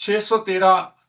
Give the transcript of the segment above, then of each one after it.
613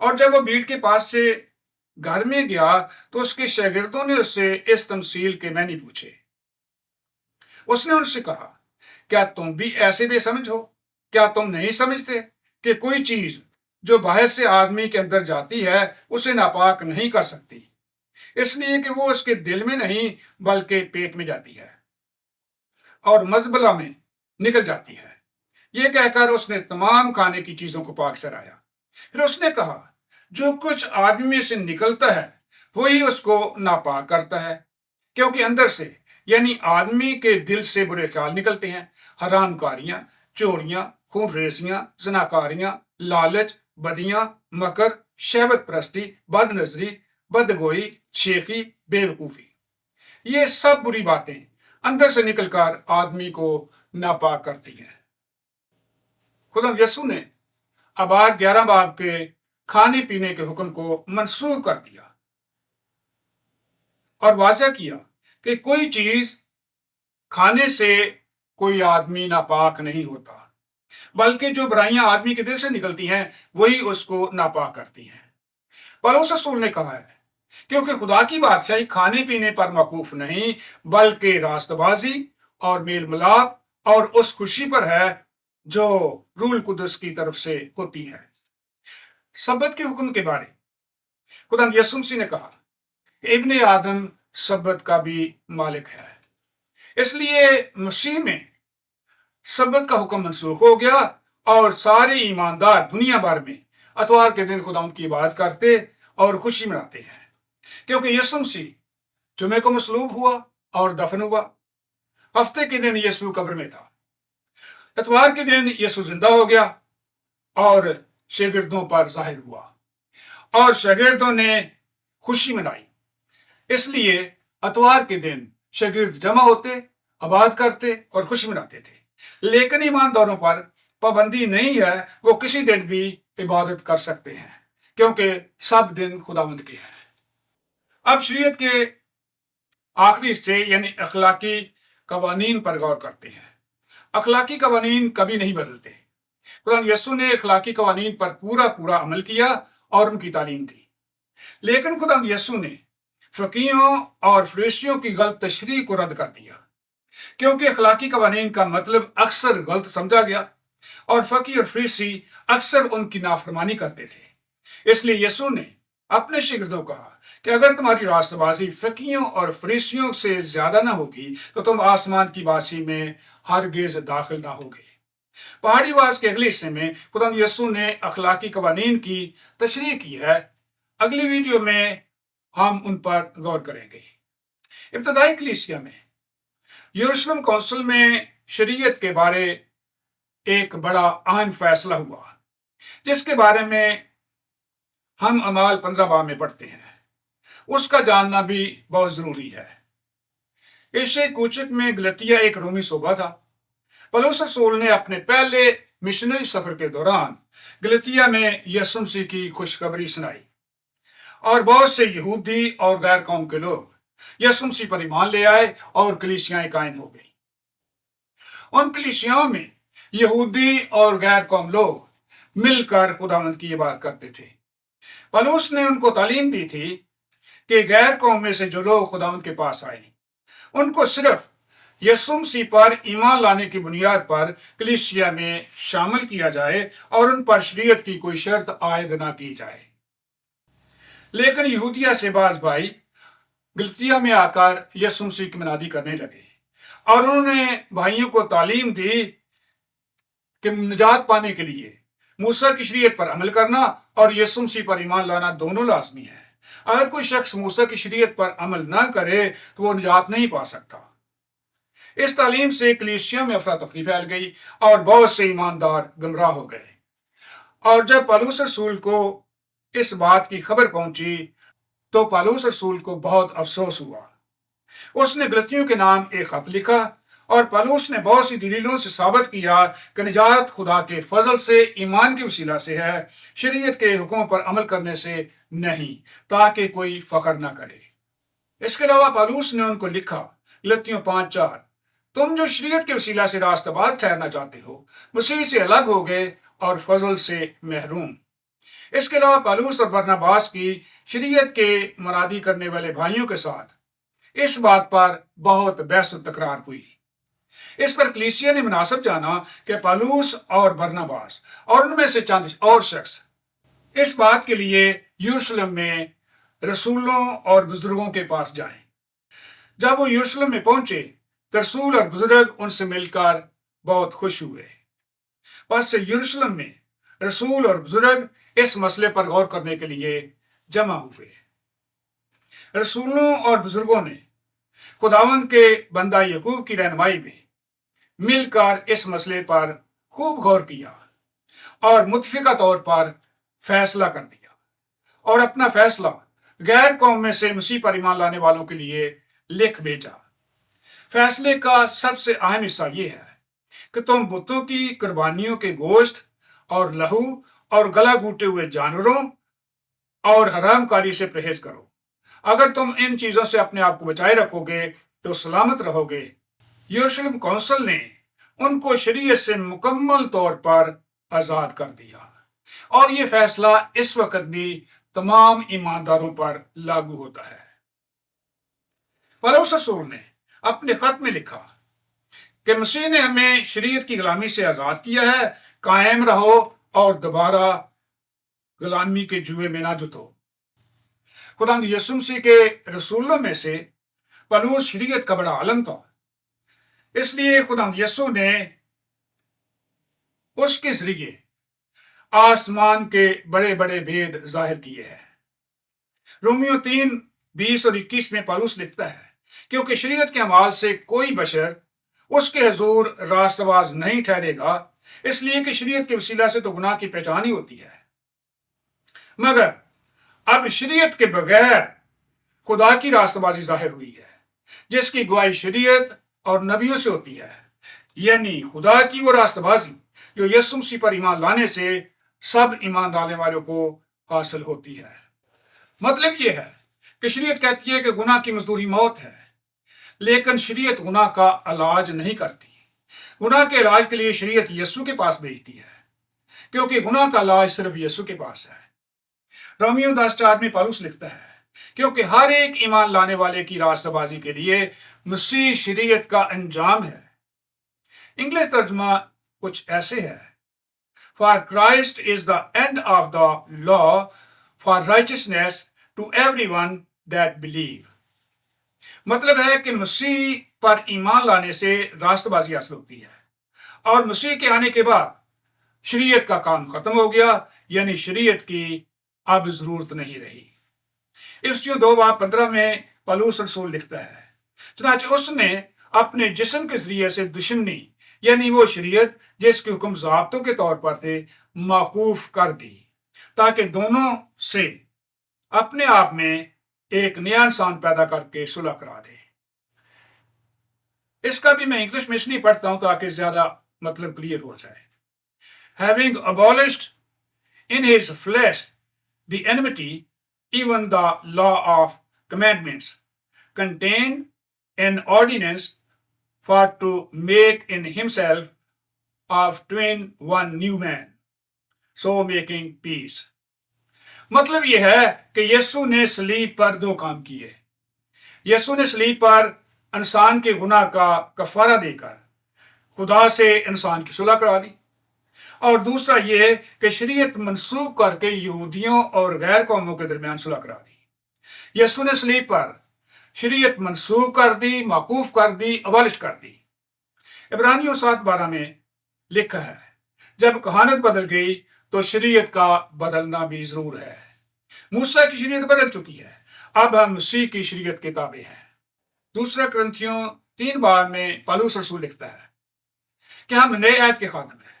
اور جب وہ بھیڑ کے پاس سے گھر میں گیا تو اس کے شاگردوں نے اس سے اس تمثیل کے معنی پوچھے۔ اس نے ان سے کہا، کیا تم بھی ایسے بے سمجھ ہو؟ کیا تم نہیں سمجھتے کہ کوئی چیز جو باہر سے آدمی کے اندر جاتی ہے اسے ناپاک نہیں کر سکتی، اس لیے کہ وہ اس کے دل میں نہیں بلکہ پیٹ میں جاتی ہے اور مزبلہ میں نکل جاتی ہے۔ یہ کہہ کر اس نے تمام کھانے کی چیزوں کو پاک ٹھہرایا۔ پھر اس نے کہا، جو کچھ آدمی میں سے نکلتا ہے وہی اس کو ناپاک کرتا ہے، کیونکہ اندر سے یعنی آدمی کے دل سے برے خیال نکلتے ہیں، حرام کاریاں، چوریاں، خون ریزیاں، زناکاریاں، لالچ، بدیاں، مکر، شہوت پرستی، بد نظری، بدگوئی، شیخی، بے وقوفی۔ یہ سب بری باتیں اندر سے نکل کر آدمی کو ناپاک کرتی ہیں۔ خدا یسوع نے ابار 11 باب کے کھانے پینے کے حکم کو منسوخ کر دیا اور واضح کیا کہ کوئی چیز کھانے سے کوئی آدمی ناپاک نہیں ہوتا، بلکہ جو برائیاں آدمی کے دل سے نکلتی ہیں وہی اس کو ناپاک کرتی ہیں۔ پولس رسول نے کہا ہے، کیونکہ خدا کی بادشاہی کھانے پینے پر موقوف نہیں بلکہ راست بازی اور میل ملاپ اور اس خوشی پر ہے جو روح القدس کی طرف سے ہوتی ہے۔ سبت کے حکم کے بارے خدا یسوع مسیح نے کہا کہ ابن آدم سبت کا بھی مالک ہے۔ اس لیے مسیح میں سبت کا حکم منسوخ ہو گیا اور سارے ایماندار دنیا بھر میں اتوار کے دن خدا کی عبادت کرتے اور خوشی مناتے ہیں، کیونکہ یسوع مسیح جمعے کو مصلوب ہوا اور دفن ہوا۔ ہفتے کے دن یسوع قبر میں تھا، اتوار کے دن یسوع زندہ ہو گیا اور شاگردوں پر ظاہر ہوا اور شاگردوں نے خوشی منائی۔ اس لیے اتوار کے دن شاگرد جمع ہوتے، عبادت کرتے اور خوشی مناتے تھے، لیکن ایمانداروں پر پابندی نہیں ہے، وہ کسی دن بھی عبادت کر سکتے ہیں کیونکہ سب دن خداوند کے ہیں۔ اب شریعت کے آخری حصے یعنی اخلاقی قوانین پر غور کرتے ہیں۔ اخلاقی قوانین کبھی نہیں بدلتے۔ خدا یسوع نے اخلاقی قوانین پر پورا عمل کیا اور ان کی تعلیم دی، لیکن خدا یسوع نے فقیہوں اور فریسیوں کی غلط تشریح کو رد کر دیا، کیونکہ اخلاقی قوانین کا مطلب اکثر غلط سمجھا گیا اور فقیہ اور فریسی اکثر ان کی نافرمانی کرتے تھے۔ اس لیے یسوع نے اپنے شاگردوں کو کہا کہ اگر تمہاری راست بازی فقیہوں اور فریسیوں سے زیادہ نہ ہوگی تو تم آسمان کی بادشاہی میں ہرگز داخل نہ ہوگے۔ پہاڑی واز کے اگلے حصے میں خدا یسوع نے اخلاقی قوانین کی تشریح کی ہے۔ اگلی ویڈیو میں ہم ان پر غور کریں گے۔ ابتدائی کلیسیا میں یروشلم کونسل میں شریعت کے بارے ایک بڑا اہم فیصلہ ہوا، جس کے بارے میں ہم اعمال 15 باب میں پڑھتے ہیں۔ اس کا جاننا بھی بہت ضروری ہے۔ ایشیا کوچک میں گلتیا ایک رومی صوبہ تھا۔ پولس رسول نے اپنے پہلے مشنری سفر کے دوران گلتیا میں یسوع مسیح کی خوشخبری سنائی اور بہت سے یہودی اور غیر قوم کے لوگ یسوع مسیح پر ایمان لے آئے اور کلیسیاں قائم ہو گئی۔ ان کلیسیاؤں میں یہودی اور غیر قوم لوگ مل کر خداوند کی عبادت کرتے تھے۔ پولس نے ان کو تعلیم دی تھی کہ غیر قوم میں سے جو لوگ خداوند کے پاس آئے ان کو صرف یسوع مسیح پر ایمان لانے کی بنیاد پر کلیسیا میں شامل کیا جائے اور ان پر شریعت کی کوئی شرط عائد نہ کی جائے۔ لیکن یہودیہ سے بعض بھائی گلتیا میں آ کر یسوع مسیح کی منادی کرنے لگے اور انہوں نے بھائیوں کو تعلیم دی کہ نجات پانے کے لیے موسیٰ کی شریعت پر عمل کرنا اور یسوع مسیح پر ایمان لانا دونوں لازمی ہے۔ اگر کوئی شخص موسیٰ کی شریعت پر عمل نہ کرے تو وہ نجات نہیں پا سکتا۔ اس تعلیم سے کلیسیا میں افراتفری پھیل گئی اور بہت سے ایماندار گمراہ ہو گئے، اور جب پولس رسول کو اس بات کی خبر پہنچی تو پولس رسول کو بہت افسوس ہوا۔ اس نے گلتیوں کے نام ایک خط لکھا اور پولس نے بہت سی دلیلوں سے ثابت کیا کہ نجات خدا کے فضل سے ایمان کے وسیلہ سے ہے، شریعت کے حکموں پر عمل کرنے سے نہیں، تاکہ کوئی فخر نہ کرے۔ اس کے علاوہ پولس نے ان کو لکھا، گلتیوں 5:4، تم جو شریعت کے وسیلہ سے راست باز ٹھہرنا چاہتے ہو مسیح سے الگ ہو گئے اور فضل سے محروم۔ اس کے علاوہ پالوس اور برناباس کی شریعت کے منادی کرنے والے بھائیوں کے ساتھ اس بات پر بہت بحث و تکرار ہوئی۔ اس پر کلیسیا نے مناسب جانا کہ پالوس اور برناباس اور ان میں سے چند اور شخص اس بات کے لیے یروشلم میں رسولوں اور بزرگوں کے پاس جائیں۔ جب وہ یروشلم میں پہنچے تو رسول اور بزرگ ان سے مل کر بہت خوش ہوئے۔ بس یروشلم میں رسول اور بزرگ اس مسئلے پر غور کرنے کے لیے جمع ہوئے۔ رسولوں اور بزرگوں نے خداوند کے بندہ یعقوب کی رہنمائی میں مل کر اس مسئلے پر خوب غور کیا اور متفقہ طور پر فیصلہ کر دیا، اور اپنا فیصلہ غیر قوم میں سے مسیح پر ایمان لانے والوں کے لیے لکھ بھیجا۔ فیصلے کا سب سے اہم حصہ یہ ہے کہ تم بتوں کی قربانیوں کے گوشت اور لہو اور گلا گھوٹے ہوئے جانوروں اور حرام کاری سے پرہیز کرو۔ اگر تم ان چیزوں سے اپنے آپ کو بچائے رکھو گے تو سلامت رہو گے۔ یروشلم کونسل نے ان کو شریعت سے مکمل طور پر آزاد کر دیا، اور یہ فیصلہ اس وقت بھی تمام ایمانداروں پر لاگو ہوتا ہے۔ پولس رسول نے اپنے خط میں لکھا کہ مسیح نے ہمیں شریعت کی غلامی سے آزاد کیا ہے، قائم رہو اور دوبارہ غلامی کے جوئے میں نہ جتو۔ خداوند یسوع مسیح کے رسولوں میں سے پولس شریعت کا بڑا عالم تھا، اس لیے خداوند یسوع نے اس کے ذریعے آسمان کے بڑے بڑے بھید ظاہر کیے ہیں۔ رومیو 3:20 اور 21 میں پولس لکھتا ہے، کیونکہ شریعت کے اعمال سے کوئی بشر اس کے حضور راست باز نہیں ٹھہرے گا، اس لیے کہ شریعت کے وسیلہ سے تو گناہ کی پہچان ہی ہوتی ہے، مگر اب شریعت کے بغیر خدا کی راست بازی ظاہر ہوئی ہے، جس کی گواہی شریعت اور نبیوں سے ہوتی ہے، یعنی خدا کی وہ راست بازی جو یسوع مسیح پر ایمان لانے سے سب ایمان لانے والوں کو حاصل ہوتی ہے۔ مطلب یہ ہے کہ شریعت کہتی ہے کہ گناہ کی مزدوری موت ہے، لیکن شریعت گناہ کا علاج نہیں کرتی۔ گناہ کے علاج کے لیے شریعت یسوع کے پاس بھیجتی ہے، کیونکہ گناہ کا علاج صرف یسوع کے پاس ہے۔ رومیو 10:4 میں پولس لکھتا ہے، کیونکہ ہر ایک ایمان لانے والے کی راستہ بازی کے لیے مسیح شریعت کا انجام ہے۔ انگلش ترجمہ کچھ ایسے ہے: For Christ is the end of the law for righteousness to everyone that believe۔ مطلب ہے کہ مسیح پر ایمان لانے سے راست بازی حاصل ہوتی ہے، اور مسیح کے آنے کے بعد شریعت کا کام ختم ہو گیا، یعنی شریعت کی اب ضرورت نہیں رہی۔ افسیوں 2:15 میں پولس رسول لکھتا ہے، چنانچہ اس نے اپنے جسم کے ذریعے سے دشمنی، یعنی وہ شریعت جس کے حکم ضابطوں کے طور پر تھے، موقوف کر دی، تاکہ دونوں سے اپنے آپ میں ایک نیا انسان پیدا کر کے صلح کرا دے۔ اس کا بھی میں انگلش میں اس لیے پڑھتا ہوں تاکہ زیادہ مطلب کلیئر ہو جائے۔ Having abolished in his flesh the enmity, even the law of commandments, contained an ordinance for to make in himself of twain one new man, so making peace۔ مطلب یہ ہے کہ یسوع نے صلیب پر دو کام کیے۔ یسوع نے صلیب پر انسان کے گناہ کا کفارہ دے کر خدا سے انسان کی صلح کرا دی، اور دوسرا یہ کہ شریعت منسوخ کر کے یہودیوں اور غیر قوموں کے درمیان صلح کرا دی۔ یسوع نے صلیب پر شریعت منسوخ کر دی، موقوف کر دی، ابالش کر دی۔ عبرانیوں 7:12 میں لکھا ہے، جب کہانت بدل گئی تو شریعت کا بدلنا بھی ضرور ہے۔ موسیٰ کی شریعت بدل چکی ہے، اب ہم مسیح کی شریعت کے تابع ہیں۔ دوسرا کرنتھیوں 3:12 میں پولس رسول لکھتا ہے کہ ہم نئے عہد کے خادم ہیں،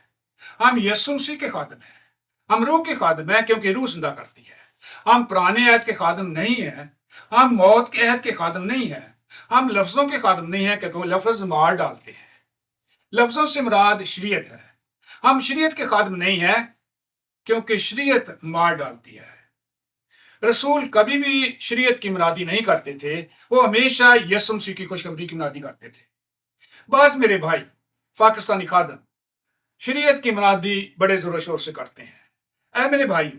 ہم یسوع مسیح کے خادم ہیں، ہم روح کے خادم ہیں کیونکہ روح زندہ کرتی ہے۔ ہم پرانے عہد کے خادم نہیں ہیں، ہم موت کے عہد کے خادم نہیں ہیں، ہم لفظوں کے خادم نہیں ہیں کیونکہ وہ لفظ مار ڈالتے ہیں۔ لفظوں سے مراد شریعت ہے۔ ہم شریعت کے خادم نہیں ہیں کیونکہ شریعت مار ڈالتی ہے۔ رسول کبھی بھی شریعت کی منادی نہیں کرتے تھے، وہ ہمیشہ یسوع مسیح کی خوشخبری کی منادی کرتے تھے۔ بعض میرے بھائی پاکستانی خادم شریعت کی منادی بڑے زور و شور سے کرتے ہیں۔ اے میرے بھائیو،